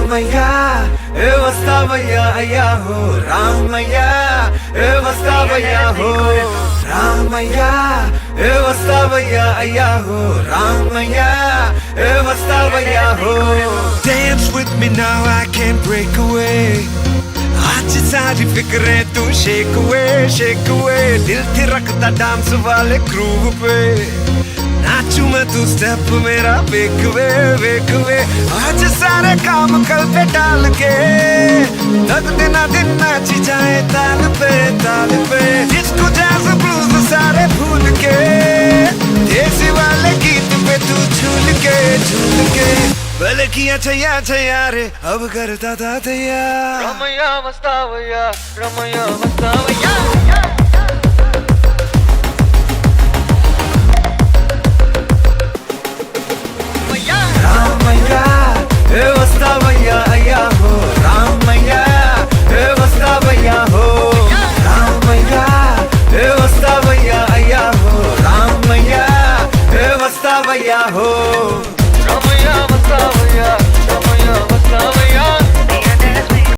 Ramaiya Vastavaiya ho Ramaiya Vastavaiya ho Ramaiya Vastavaiya ho Ramaiya Vastavaiya ho. Dance with me now, I can't break away. आज सारी फिक्रें तू shake away दिल थे रखता dance वाले groove पे नाचू मैं तू स्टेप मेरा वेक वे आज सारे काम कल पे डाल के तक दिन नाची जाए ताल पे जिसको जैज ब्लूज सारे भूल के देसी वाले गीत पे तू झूल के भले किया छैया रे अब करता था तैयार Ramaiya Vastavaiya, Ramaiya Vastavaiya.